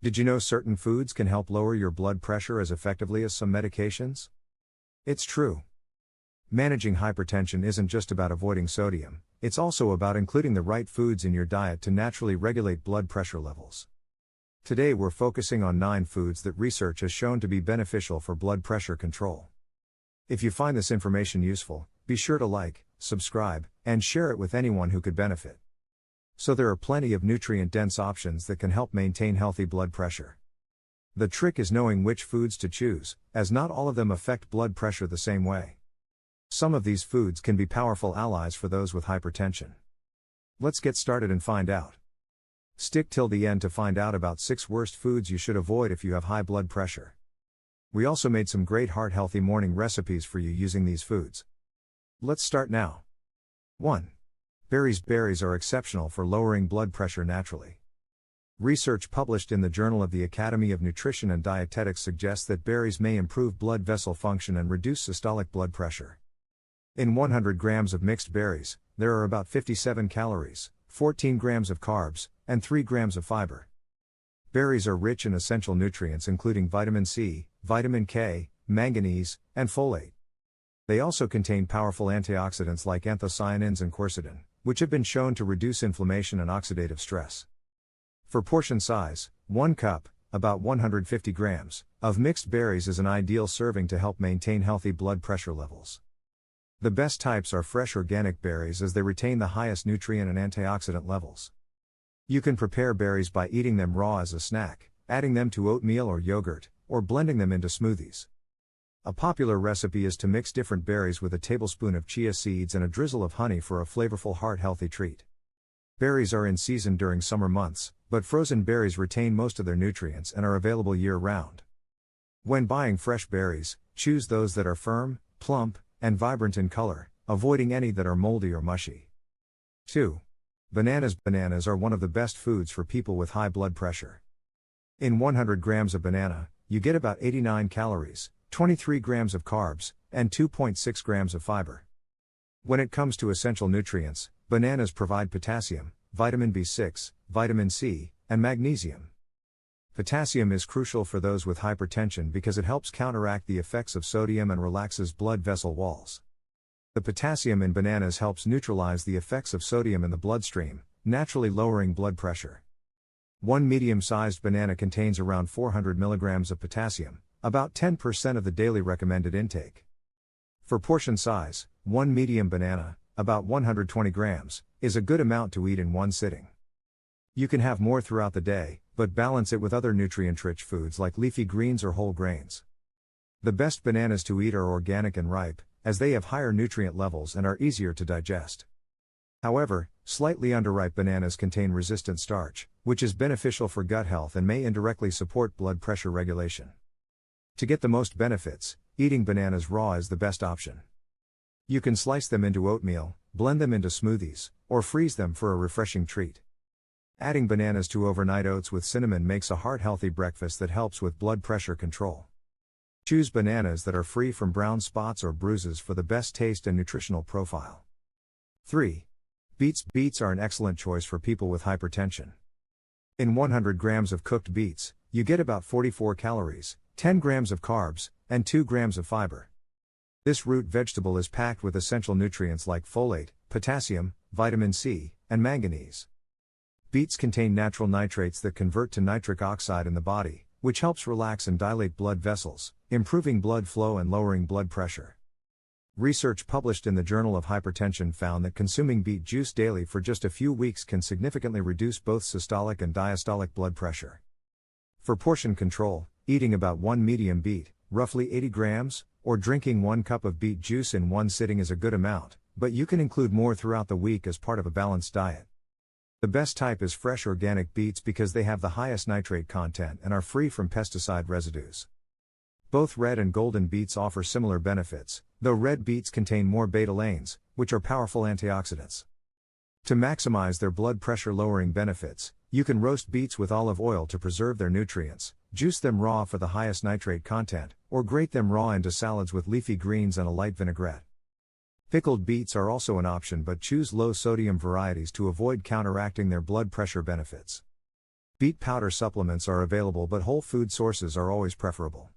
Did you know certain foods can help lower your blood pressure as effectively as some medications? It's true. Managing hypertension isn't just about avoiding sodium, it's also about including the right foods in your diet to naturally regulate blood pressure levels. Today we're focusing on 9 foods that research has shown to be beneficial for blood pressure control. If you find this information useful, be sure to like, subscribe, and share it with anyone who could benefit. So there are plenty of nutrient-dense options that can help maintain healthy blood pressure. The trick is knowing which foods to choose, as not all of them affect blood pressure the same way. Some of these foods can be powerful allies for those with hypertension. Let's get started and find out. Stick till the end to find out about 6 worst foods you should avoid if you have high blood pressure. We also made some great heart-healthy morning recipes for you using these foods. Let's start now. 1. Berries. Berries are exceptional for lowering blood pressure naturally. Research published in the Journal of the Academy of Nutrition and Dietetics suggests that berries may improve blood vessel function and reduce systolic blood pressure. In 100 grams of mixed berries, there are about 57 calories, 14 grams of carbs, and 3 grams of fiber. Berries are rich in essential nutrients including vitamin C, vitamin K, manganese, and folate. They also contain powerful antioxidants like anthocyanins and quercetin, which have been shown to reduce inflammation and oxidative stress. For portion size, 1 cup, about 150 grams, of mixed berries is an ideal serving to help maintain healthy blood pressure levels. The best types are fresh organic berries as they retain the highest nutrient and antioxidant levels. You can prepare berries by eating them raw as a snack, adding them to oatmeal or yogurt, or blending them into smoothies. A popular recipe is to mix different berries with a tablespoon of chia seeds and a drizzle of honey for a flavorful heart-healthy treat. Berries are in season during summer months, but frozen berries retain most of their nutrients and are available year-round. When buying fresh berries, choose those that are firm, plump, and vibrant in color, avoiding any that are moldy or mushy. 2. Bananas. Bananas are one of the best foods for people with high blood pressure. In 100 grams of banana, you get about 89 calories, 23 grams of carbs, and 2.6 grams of fiber. When it comes to essential nutrients, bananas provide potassium, vitamin B6, vitamin C, and magnesium. Potassium is crucial for those with hypertension because it helps counteract the effects of sodium and relaxes blood vessel walls. The potassium in bananas helps neutralize the effects of sodium in the bloodstream, naturally lowering blood pressure. One medium-sized banana contains around 400 milligrams of potassium, about 10% of the daily recommended intake. For portion size, 1 medium banana, about 120 grams, is a good amount to eat in one sitting. You can have more throughout the day, but balance it with other nutrient-rich foods like leafy greens or whole grains. The best bananas to eat are organic and ripe, as they have higher nutrient levels and are easier to digest. However, slightly underripe bananas contain resistant starch, which is beneficial for gut health and may indirectly support blood pressure regulation. To get the most benefits, eating bananas raw is the best option. You can slice them into oatmeal, blend them into smoothies, or freeze them for a refreshing treat. Adding bananas to overnight oats with cinnamon makes a heart-healthy breakfast that helps with blood pressure control. Choose bananas that are free from brown spots or bruises for the best taste and nutritional profile. 3. Beets. Beets are an excellent choice for people with hypertension. In 100 grams of cooked beets, you get about 44 calories, 10 grams of carbs, and 2 grams of fiber. This root vegetable is packed with essential nutrients like folate, potassium, vitamin C, and manganese. Beets contain natural nitrates that convert to nitric oxide in the body, which helps relax and dilate blood vessels, improving blood flow and lowering blood pressure. Research published in the Journal of Hypertension found that consuming beet juice daily for just a few weeks can significantly reduce both systolic and diastolic blood pressure. For portion control, eating about 1 medium beet, roughly 80 grams, or drinking 1 cup of beet juice in one sitting is a good amount, but you can include more throughout the week as part of a balanced diet. The best type is fresh organic beets because they have the highest nitrate content and are free from pesticide residues. Both red and golden beets offer similar benefits, though red beets contain more betalains, which are powerful antioxidants. To maximize their blood pressure lowering benefits, you can roast beets with olive oil to preserve their nutrients, juice them raw for the highest nitrate content, or grate them raw into salads with leafy greens and a light vinaigrette. Pickled beets are also an option, but choose low-sodium varieties to avoid counteracting their blood pressure benefits. Beet powder supplements are available, but whole food sources are always preferable.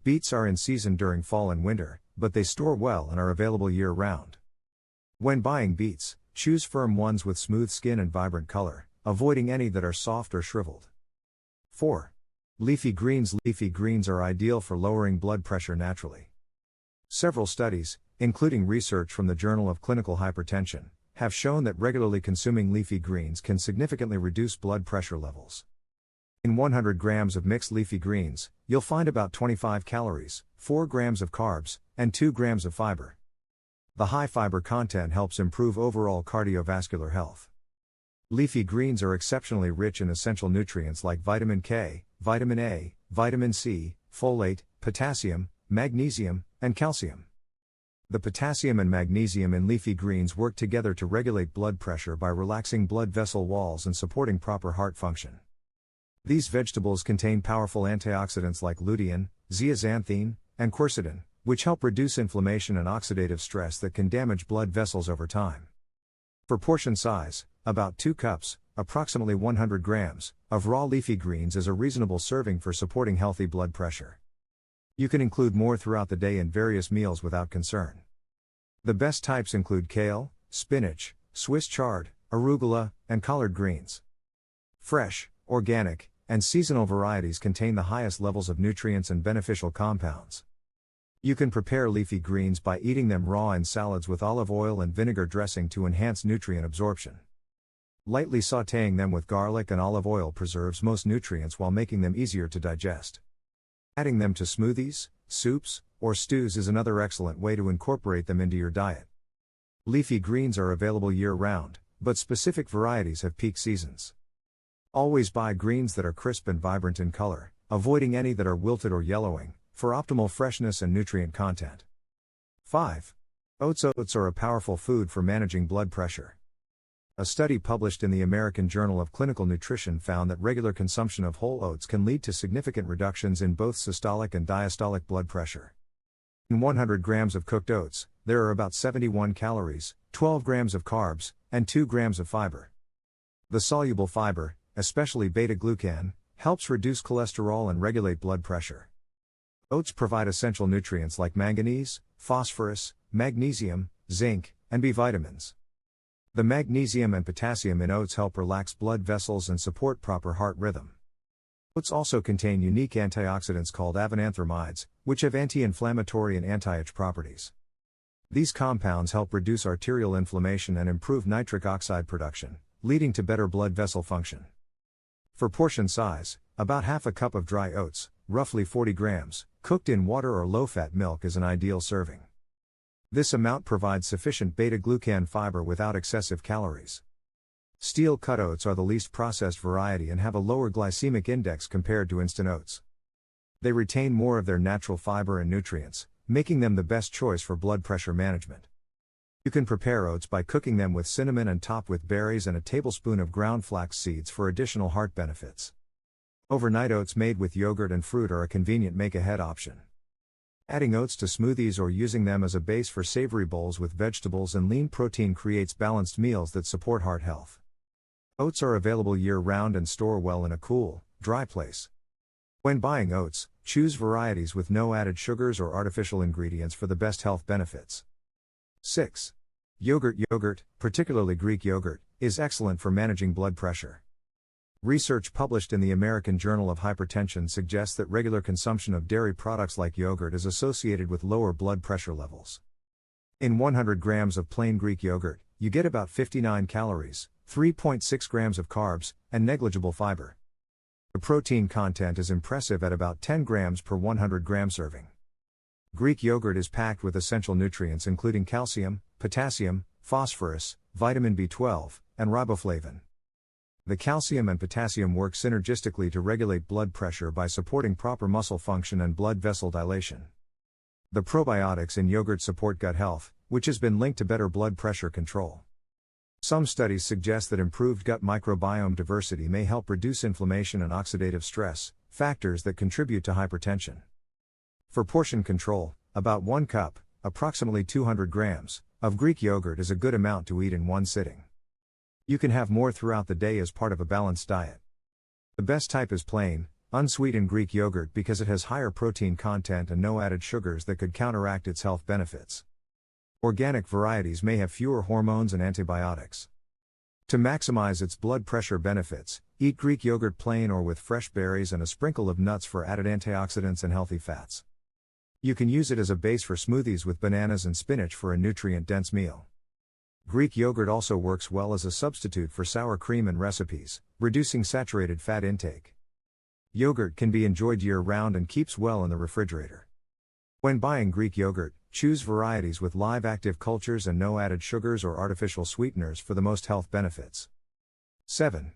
Beets are in season during fall and winter, but they store well and are available year-round. When buying beets, choose firm ones with smooth skin and vibrant color, avoiding any that are soft or shriveled. 4. Leafy greens. Leafy greens are ideal for lowering blood pressure naturally. Several studies, including research from the Journal of Clinical Hypertension, have shown that regularly consuming leafy greens can significantly reduce blood pressure levels. In 100 grams of mixed leafy greens, you'll find about 25 calories, 4 grams of carbs, and 2 grams of fiber. The high fiber content helps improve overall cardiovascular health. Leafy greens are exceptionally rich in essential nutrients like vitamin K, vitamin A, vitamin C, folate, potassium, magnesium, and calcium. The potassium and magnesium in leafy greens work together to regulate blood pressure by relaxing blood vessel walls and supporting proper heart function. These vegetables contain powerful antioxidants like lutein, zeaxanthin, and quercetin, which help reduce inflammation and oxidative stress that can damage blood vessels over time. For portion size, about 2 cups, approximately 100 grams, of raw leafy greens is a reasonable serving for supporting healthy blood pressure. You can include more throughout the day in various meals without concern. The best types include kale, spinach, Swiss chard, arugula, and collard greens. Fresh, organic, and seasonal varieties contain the highest levels of nutrients and beneficial compounds. You can prepare leafy greens by eating them raw in salads with olive oil and vinegar dressing to enhance nutrient absorption. Lightly sautéing them with garlic and olive oil preserves most nutrients while making them easier to digest. Adding them to smoothies, soups, or stews is another excellent way to incorporate them into your diet. Leafy greens are available year-round, but specific varieties have peak seasons. Always buy greens that are crisp and vibrant in color, avoiding any that are wilted or yellowing, for optimal freshness and nutrient content. 5. Oats. Oats are a powerful food for managing blood pressure. A study published in the American Journal of Clinical Nutrition found that regular consumption of whole oats can lead to significant reductions in both systolic and diastolic blood pressure. In 100 grams of cooked oats, there are about 71 calories, 12 grams of carbs, and 2 grams of fiber. The soluble fiber, especially beta-glucan, helps reduce cholesterol and regulate blood pressure. Oats provide essential nutrients like manganese, phosphorus, magnesium, zinc, and B vitamins. The magnesium and potassium in oats help relax blood vessels and support proper heart rhythm. Oats also contain unique antioxidants called avenanthramides, which have anti-inflammatory and anti-itch properties. These compounds help reduce arterial inflammation and improve nitric oxide production, leading to better blood vessel function. For portion size, about half a cup of dry oats, roughly 40 grams, cooked in water or low-fat milk is an ideal serving. This amount provides sufficient beta-glucan fiber without excessive calories. Steel-cut oats are the least processed variety and have a lower glycemic index compared to instant oats. They retain more of their natural fiber and nutrients, making them the best choice for blood pressure management. You can prepare oats by cooking them with cinnamon and top with berries and a tablespoon of ground flax seeds for additional heart benefits. Overnight oats made with yogurt and fruit are a convenient make-ahead option. Adding oats to smoothies or using them as a base for savory bowls with vegetables and lean protein creates balanced meals that support heart health. Oats are available year-round and store well in a cool, dry place. When buying oats, choose varieties with no added sugars or artificial ingredients for the best health benefits. 6. Yogurt. Yogurt, particularly Greek yogurt, is excellent for managing blood pressure. Research published in the American Journal of Hypertension suggests that regular consumption of dairy products like yogurt is associated with lower blood pressure levels. In 100 grams of plain Greek yogurt, you get about 59 calories, 3.6 grams of carbs, and negligible fiber. The protein content is impressive at about 10 grams per 100 gram serving. Greek yogurt is packed with essential nutrients including calcium, potassium, phosphorus, vitamin B12, and riboflavin. The calcium and potassium work synergistically to regulate blood pressure by supporting proper muscle function and blood vessel dilation. The probiotics in yogurt support gut health, which has been linked to better blood pressure control. Some studies suggest that improved gut microbiome diversity may help reduce inflammation and oxidative stress, factors that contribute to hypertension. For portion control, about 1 cup, approximately 200 grams, of Greek yogurt is a good amount to eat in one sitting. You can have more throughout the day as part of a balanced diet. The best type is plain, unsweetened Greek yogurt because it has higher protein content and no added sugars that could counteract its health benefits. Organic varieties may have fewer hormones and antibiotics. To maximize its blood pressure benefits, eat Greek yogurt plain or with fresh berries and a sprinkle of nuts for added antioxidants and healthy fats. You can use it as a base for smoothies with bananas and spinach for a nutrient-dense meal. Greek yogurt also works well as a substitute for sour cream in recipes, reducing saturated fat intake. Yogurt can be enjoyed year-round and keeps well in the refrigerator. When buying Greek yogurt, choose varieties with live active cultures and no added sugars or artificial sweeteners for the most health benefits. 7.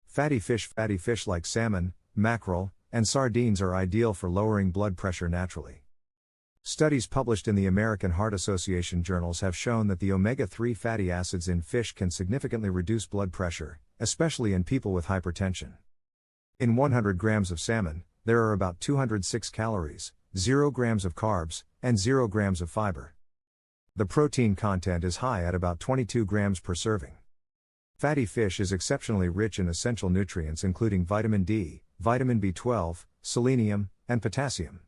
Fatty fish. Fatty fish like salmon, mackerel, and sardines are ideal for lowering blood pressure naturally. Studies published in the American Heart Association journals have shown that the omega-3 fatty acids in fish can significantly reduce blood pressure, especially in people with hypertension. In 100 grams of salmon, there are about 206 calories, 0 grams of carbs, and 0 grams of fiber. The protein content is high at about 22 grams per serving. Fatty fish is exceptionally rich in essential nutrients including vitamin D, vitamin B12, selenium, and potassium.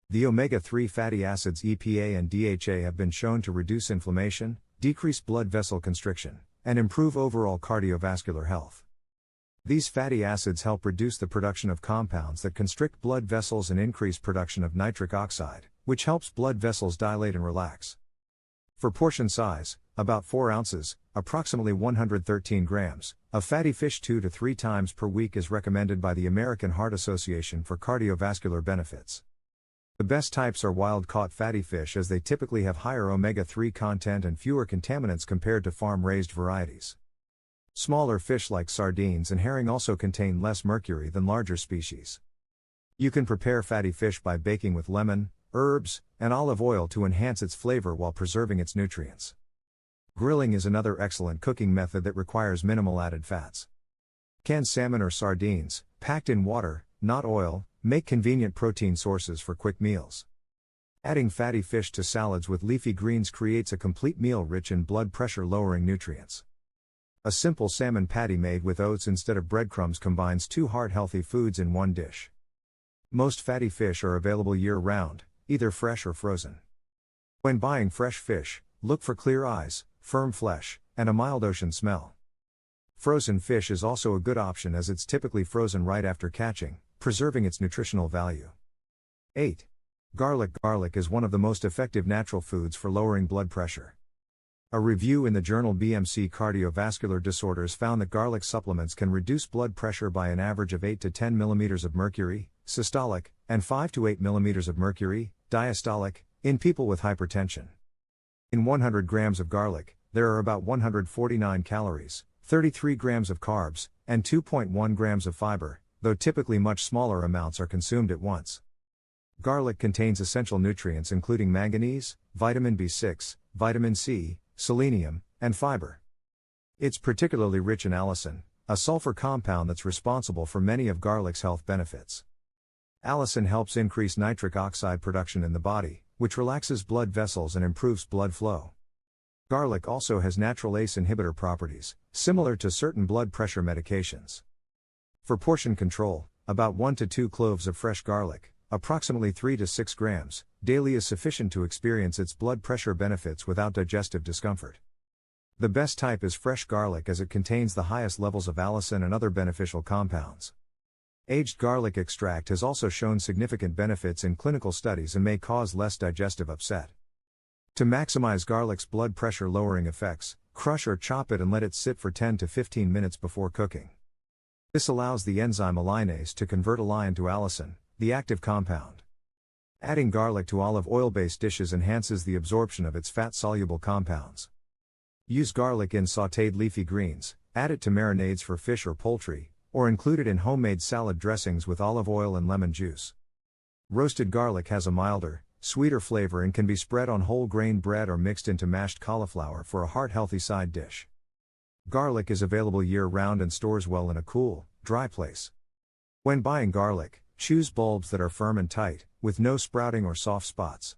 The omega-3 fatty acids EPA and DHA have been shown to reduce inflammation, decrease blood vessel constriction, and improve overall cardiovascular health. These fatty acids help reduce the production of compounds that constrict blood vessels and increase production of nitric oxide, which helps blood vessels dilate and relax. For portion size, about 4 ounces, approximately 113 grams, of fatty fish 2 to 3 times per week is recommended by the American Heart Association for cardiovascular benefits. The best types are wild-caught fatty fish as they typically have higher omega-3 content and fewer contaminants compared to farm-raised varieties. Smaller fish like sardines and herring also contain less mercury than larger species. You can prepare fatty fish by baking with lemon, herbs, and olive oil to enhance its flavor while preserving its nutrients. Grilling is another excellent cooking method that requires minimal added fats. Canned salmon or sardines, packed in water, not oil, make convenient protein sources for quick meals. Adding fatty fish to salads with leafy greens creates a complete meal rich in blood pressure-lowering nutrients. A simple salmon patty made with oats instead of breadcrumbs combines 2 heart-healthy foods in one dish. Most fatty fish are available year-round, either fresh or frozen. When buying fresh fish, look for clear eyes, firm flesh, and a mild ocean smell. Frozen fish is also a good option as it's typically frozen right after catching, preserving its nutritional value. 8. Garlic. Garlic is one of the most effective natural foods for lowering blood pressure. A review in the journal BMC Cardiovascular Disorders found that garlic supplements can reduce blood pressure by an average of 8 to 10 millimeters of mercury, systolic, and 5 to 8 millimeters of mercury, diastolic, in people with hypertension. In 100 grams of garlic, there are about 149 calories, 33 grams of carbs, and 2.1 grams of fiber, though typically much smaller amounts are consumed at once. Garlic contains essential nutrients including manganese, vitamin B6, vitamin C, selenium, and fiber. It's particularly rich in allicin, a sulfur compound that's responsible for many of garlic's health benefits. Allicin helps increase nitric oxide production in the body, which relaxes blood vessels and improves blood flow. Garlic also has natural ACE inhibitor properties, similar to certain blood pressure medications. For portion control, about 1 to 2 cloves of fresh garlic, approximately 3 to 6 grams, daily is sufficient to experience its blood pressure benefits without digestive discomfort. The best type is fresh garlic as it contains the highest levels of allicin and other beneficial compounds. Aged garlic extract has also shown significant benefits in clinical studies and may cause less digestive upset. To maximize garlic's blood pressure lowering effects, crush or chop it and let it sit for 10 to 15 minutes before cooking. This allows the enzyme allinase to convert align to allicin, the active compound. Adding garlic to olive oil-based dishes enhances the absorption of its fat-soluble compounds. Use garlic in sautéed leafy greens, add it to marinades for fish or poultry, or include it in homemade salad dressings with olive oil and lemon juice. Roasted garlic has a milder, sweeter flavor and can be spread on whole grain bread or mixed into mashed cauliflower for a heart-healthy side dish. Garlic is available year-round and stores well in a cool, dry place. When buying garlic, choose bulbs that are firm and tight, with no sprouting or soft spots.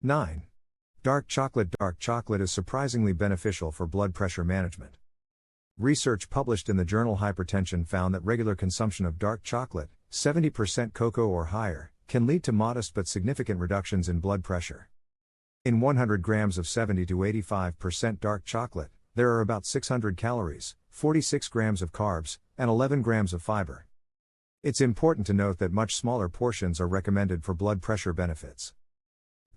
9. Dark chocolate. Dark chocolate is surprisingly beneficial for blood pressure management. Research published in the journal Hypertension found that regular consumption of dark chocolate, 70% cocoa or higher, can lead to modest but significant reductions in blood pressure. In 100 grams of 70 to 85% dark chocolate, there are about 600 calories, 46 grams of carbs, and 11 grams of fiber. It's important to note that much smaller portions are recommended for blood pressure benefits.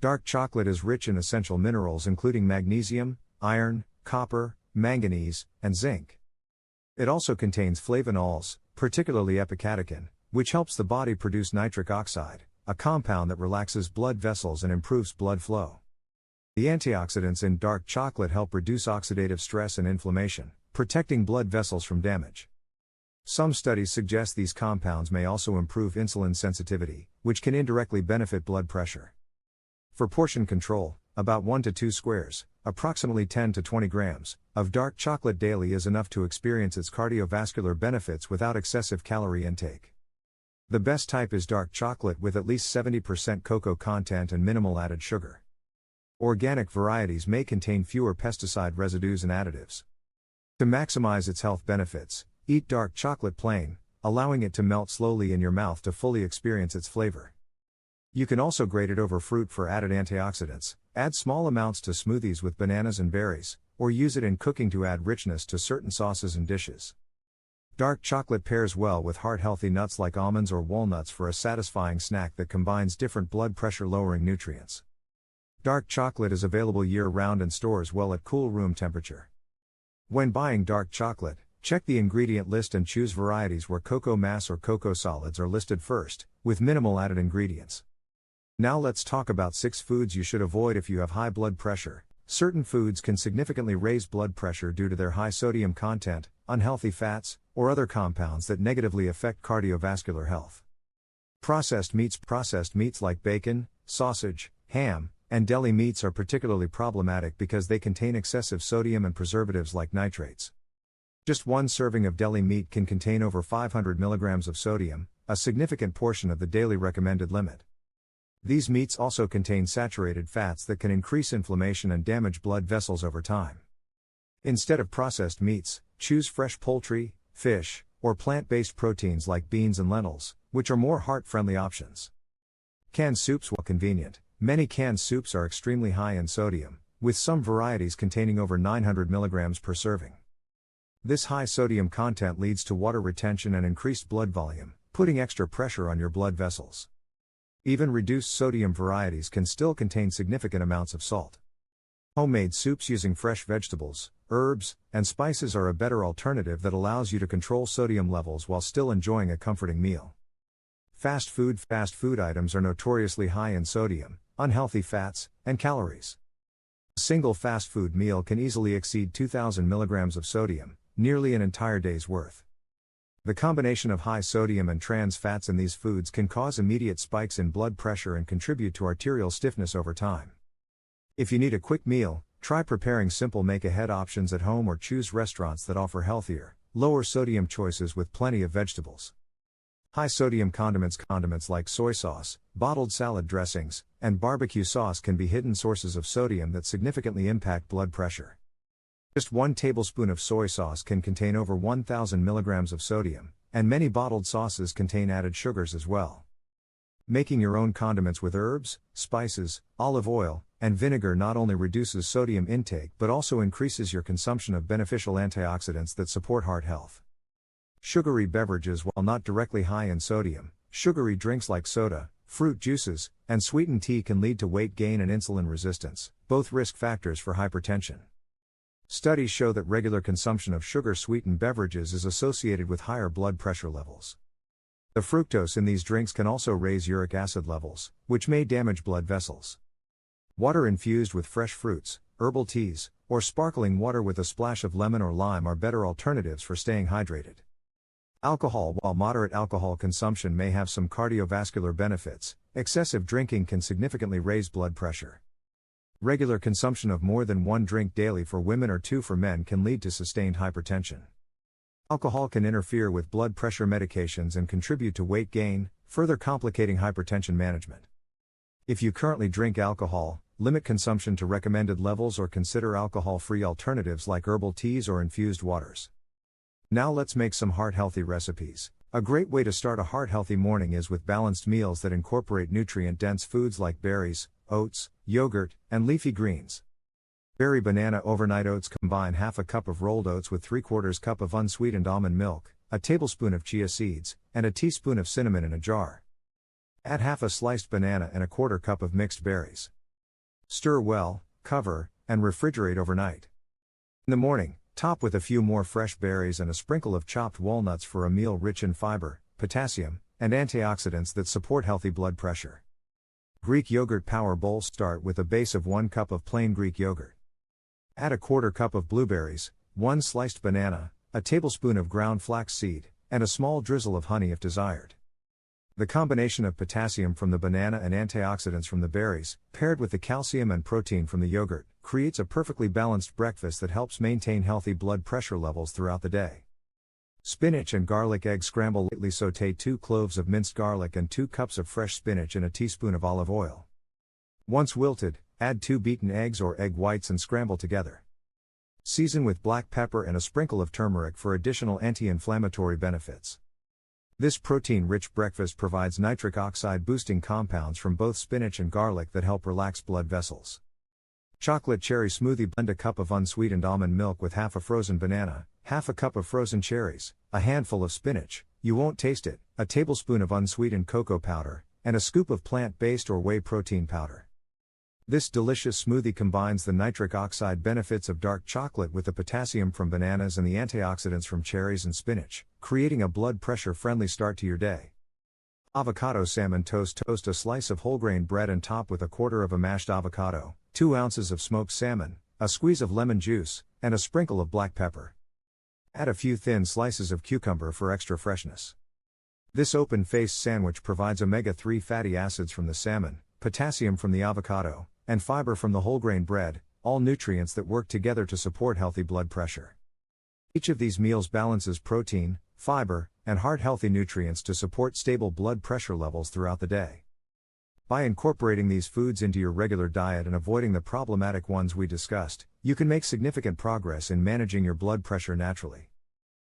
Dark chocolate is rich in essential minerals including magnesium, iron, copper, manganese, and zinc. It also contains flavonols, particularly epicatechin, which helps the body produce nitric oxide, a compound that relaxes blood vessels and improves blood flow. The antioxidants in dark chocolate help reduce oxidative stress and inflammation, protecting blood vessels from damage. Some studies suggest these compounds may also improve insulin sensitivity, which can indirectly benefit blood pressure. For portion control, about 1 to 2 squares, approximately 10 to 20 grams, of dark chocolate daily is enough to experience its cardiovascular benefits without excessive calorie intake. The best type is dark chocolate with at least 70% cocoa content and minimal added sugar. Organic varieties may contain fewer pesticide residues and additives. To maximize its health benefits, eat dark chocolate plain, allowing it to melt slowly in your mouth to fully experience its flavor. You can also grate it over fruit for added antioxidants, add small amounts to smoothies with bananas and berries, or use it in cooking to add richness to certain sauces and dishes. Dark chocolate pairs well with heart-healthy nuts like almonds or walnuts for a satisfying snack that combines different blood pressure-lowering nutrients. Dark chocolate is available year-round and stores well at cool room temperature. When buying dark chocolate, check the ingredient list and choose varieties where cocoa mass or cocoa solids are listed first, with minimal added ingredients. Now let's talk about 6 foods you should avoid if you have high blood pressure. Certain foods can significantly raise blood pressure due to their high sodium content, unhealthy fats, or other compounds that negatively affect cardiovascular health. Processed meats like bacon, sausage, ham, and deli meats are particularly problematic because they contain excessive sodium and preservatives like nitrates. Just one serving of deli meat can contain over 500 milligrams of sodium, a significant portion of the daily recommended limit. These meats also contain saturated fats that can increase inflammation and damage blood vessels over time. Instead of processed meats, choose fresh poultry, fish, or plant-based proteins like beans and lentils, which are more heart-friendly options. Canned soups, while convenient, many canned soups are extremely high in sodium, with some varieties containing over 900 milligrams per serving. This high sodium content leads to water retention and increased blood volume, putting extra pressure on your blood vessels. Even reduced sodium varieties can still contain significant amounts of salt. Homemade soups using fresh vegetables, herbs, and spices are a better alternative that allows you to control sodium levels while still enjoying a comforting meal. Fast food items are notoriously high in sodium, unhealthy fats, and calories. A single fast food meal can easily exceed 2,000 milligrams of sodium, nearly an entire day's worth. The combination of high sodium and trans fats in these foods can cause immediate spikes in blood pressure and contribute to arterial stiffness over time. If you need a quick meal, try preparing simple make-ahead options at home or choose restaurants that offer healthier, lower sodium choices with plenty of vegetables. High sodium condiments like soy sauce, bottled salad dressings, and barbecue sauce can be hidden sources of sodium that significantly impact blood pressure. Just 1 tablespoon of soy sauce can contain over 1,000 milligrams of sodium, and many bottled sauces contain added sugars as well. Making your own condiments with herbs, spices, olive oil, and vinegar not only reduces sodium intake but also increases your consumption of beneficial antioxidants that support heart health. Sugary beverages, while not directly high in sodium, sugary drinks like soda, fruit juices, and sweetened tea can lead to weight gain and insulin resistance, both risk factors for hypertension. Studies show that regular consumption of sugar-sweetened beverages is associated with higher blood pressure levels. The fructose in these drinks can also raise uric acid levels, which may damage blood vessels. Water infused with fresh fruits, herbal teas, or sparkling water with a splash of lemon or lime are better alternatives for staying hydrated. Alcohol, while moderate alcohol consumption may have some cardiovascular benefits, excessive drinking can significantly raise blood pressure. Regular consumption of more than 1 drink daily for women or 2 for men can lead to sustained hypertension. Alcohol can interfere with blood pressure medications and contribute to weight gain, further complicating hypertension management. If you currently drink alcohol, limit consumption to recommended levels or consider alcohol-free alternatives like herbal teas or infused waters. Now let's make some heart-healthy recipes. A great way to start a heart-healthy morning is with balanced meals that incorporate nutrient-dense foods like berries, oats, yogurt, and leafy greens. Berry banana overnight oats. Combine half a cup of rolled oats with 3/4 cup of unsweetened almond milk, a tablespoon of chia seeds, and a teaspoon of cinnamon in a jar. Add half a sliced banana and a 1/4 cup of mixed berries. Stir well, cover, and refrigerate overnight. In the morning, top with a few more fresh berries and a sprinkle of chopped walnuts for a meal rich in fiber, potassium, and antioxidants that support healthy blood pressure. Greek yogurt power bowl. Start with a base of 1 cup of plain Greek yogurt. Add a 1/4 cup of blueberries, 1 sliced banana, a tablespoon of ground flax seed, and a small drizzle of honey if desired. The combination of potassium from the banana and antioxidants from the berries, paired with the calcium and protein from the yogurt, creates a perfectly balanced breakfast that helps maintain healthy blood pressure levels throughout the day. Spinach and garlic egg scramble. Lightly sauté 2 cloves of minced garlic and 2 cups of fresh spinach in a teaspoon of olive oil. Once wilted, add 2 beaten eggs or egg whites and scramble together. Season with black pepper and a sprinkle of turmeric for additional anti-inflammatory benefits. This protein-rich breakfast provides nitric oxide-boosting compounds from both spinach and garlic that help relax blood vessels. Chocolate cherry smoothie. Blend a cup of unsweetened almond milk with half a frozen banana, half a cup of frozen cherries, a handful of spinach, you won't taste it, a tablespoon of unsweetened cocoa powder, and a scoop of plant-based or whey protein powder. This delicious smoothie combines the nitric oxide benefits of dark chocolate with the potassium from bananas and the antioxidants from cherries and spinach, creating a blood pressure-friendly start to your day. Avocado salmon toast. Toast a slice of whole grain bread and top with a 1/4 of a mashed avocado, 2 ounces of smoked salmon, a squeeze of lemon juice, and a sprinkle of black pepper. Add a few thin slices of cucumber for extra freshness. This open-faced sandwich provides omega-3 fatty acids from the salmon, potassium from the avocado, and fiber from the whole grain bread, all nutrients that work together to support healthy blood pressure. Each of these meals balances protein, fiber, and heart-healthy nutrients to support stable blood pressure levels throughout the day. By incorporating these foods into your regular diet and avoiding the problematic ones we discussed, you can make significant progress in managing your blood pressure naturally.